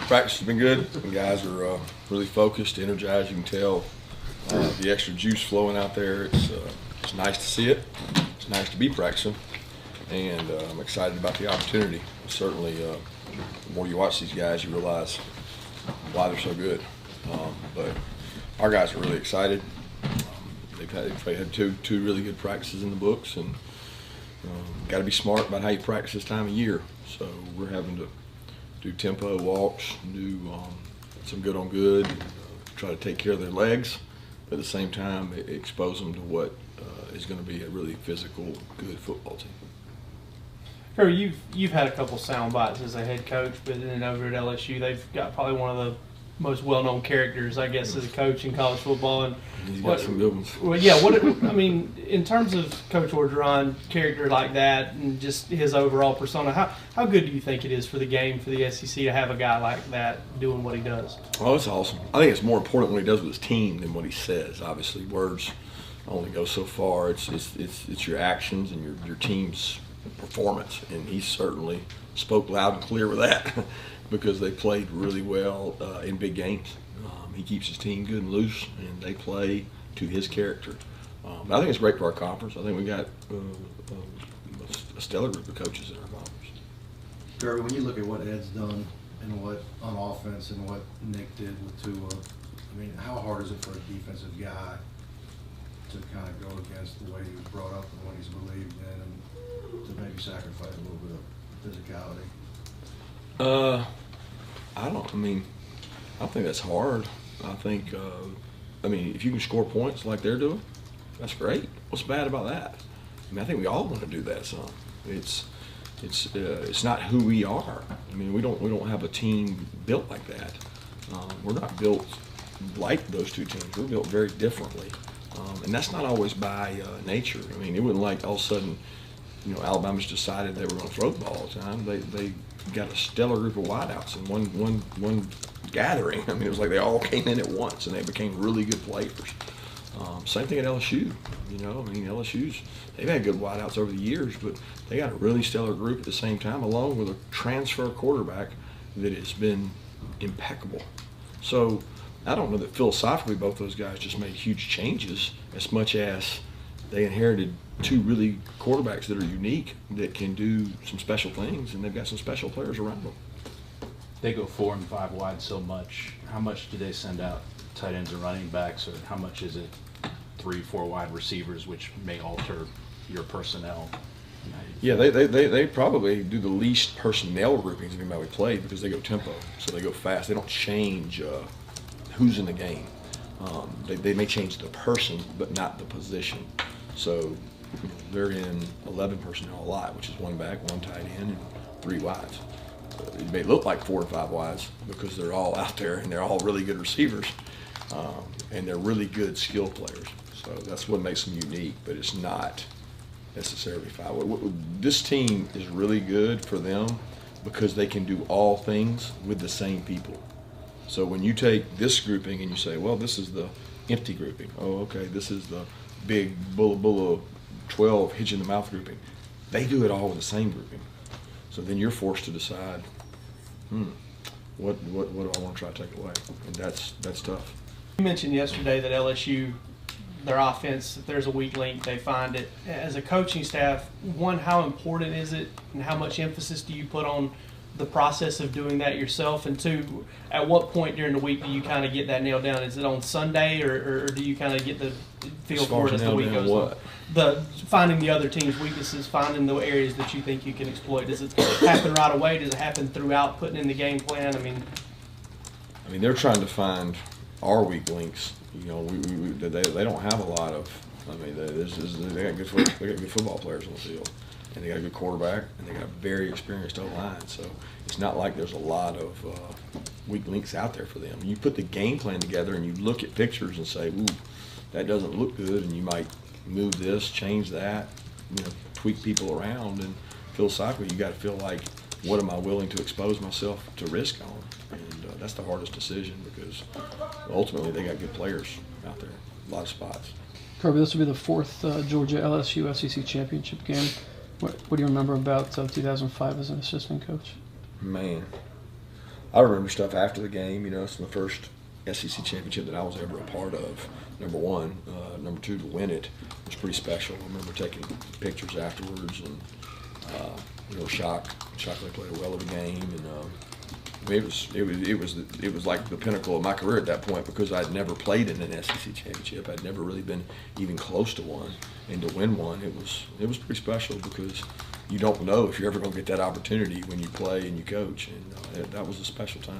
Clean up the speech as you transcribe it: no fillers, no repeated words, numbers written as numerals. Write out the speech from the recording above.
Practice has been good. The guys are really focused, energized. You can tell the extra juice flowing out there. It's nice to see it. It's nice to be practicing, and I'm excited about the opportunity. Certainly, the more you watch these guys, you realize why they're so good. But our guys are really excited. They've had two really good practices in the books, and got to be smart about how you practice this time of year. So we're having to do tempo walks, do some good on good, try to take care of their legs, but at the same time expose them to what is going to be a really physical, good football team. Kirby, you've had a couple sound bites as a head coach, but then over at LSU, they've got probably one of the most well-known characters, I guess, as a coach in college football. And he's got some good ones. Well, yeah. I mean, in terms of Coach Orgeron, character like that, and just his overall persona, how good do you think it is for the game, for the SEC, to have a guy like that doing what he does? Oh, it's awesome. I think it's more important what he does with his team than what he says. Obviously, words only go so far. It's your actions and your team's performance, and he certainly spoke loud and clear with that. Because they played really well in big games. He keeps his team good and loose, and they play to his character. I think it's great for our conference. I think we got a stellar group of coaches in our conference. Kirby, when you look at what Ed's done and what on offense and what Nick did with Tua, I mean, how hard is it for a defensive guy to kind of go against the way he was brought up and what he's believed in, and to maybe sacrifice a little bit of physicality? I don't think that's hard. I think, if you can score points like they're doing, that's great. What's bad about that? I mean, I think we all want to do that some. It's not who we are. I mean, we don't have a team built like that. We're not built like those two teams. We're built very differently, and that's not always by nature. I mean, it wasn't like all of a sudden, Alabama's decided they were going to throw the ball all the time. They got a stellar group of wideouts in one gathering. I mean, it was like they all came in at once and they became really good players. Same thing at LSU. They've had good wideouts over the years, but they got a really stellar group at the same time, along with a transfer quarterback that has been impeccable. So I don't know that philosophically both those guys just made huge changes as much as they inherited two really quarterbacks that are unique, that can do some special things, and they've got some special players around them. They go 4 and 5 wide so much. How much do they send out tight ends and running backs, or how much is it 3-4 wide receivers, which may alter your personnel? Yeah, they probably do the least personnel groupings of anybody we play, because they go tempo, so they go fast. They don't change who's in the game. They may change the person, but not the position. So they're in 11 personnel a lot, which is 1 back, 1 tight end, and 3 wides. It may look like 4 or 5 wides because they're all out there and they're all really good receivers, and they're really good skill players. So that's what makes them unique, but it's not necessarily 5. This team is really good for them because they can do all things with the same people. So when you take this grouping and you say, well, this is the empty grouping. Oh, okay, this is the big bulla 12 hitch in the mouth grouping. They do it all with the same grouping. So then you're forced to decide, what do I want to try to take away? And that's tough. You mentioned yesterday that LSU, their offense, if there's a weak link, they find it. As a coaching staff, one, how important is it, and how much emphasis do you put on the process of doing that yourself? And 2, at what point during the week do you kind of get that nailed down? Is it on Sunday, or do you kind of get the feel for it as the week goes on? Finding the other team's weaknesses, finding the areas that you think you can exploit. Does it happen right away? Does it happen throughout putting in the game plan? I mean, they're trying to find our weak links. They don't have a lot of. They got good football players on the field, and they got a good quarterback, and they got a very experienced O-line. So it's not like there's a lot of weak links out there for them. You put the game plan together and you look at pictures and say, ooh, that doesn't look good, and you might move this, change that, tweak people around. And philosophically, you got to feel like, what am I willing to expose myself to risk on? And that's the hardest decision, because ultimately they got good players out there, a lot of spots. Kirby, this will be the 4th Georgia LSU SEC championship game. What do you remember about 2005 as an assistant coach? Man, I remember stuff after the game. You know, it's my first SEC championship that I was ever a part of. Number one, number two, to win it was pretty special. I remember taking pictures afterwards and shocked they played well of the game, and it was like the pinnacle of my career at that point because I'd never played in an SEC championship. I'd never really been even close to one, and to win one, it was pretty special because you don't know if you're ever going to get that opportunity when you play and you coach, and that was a special time.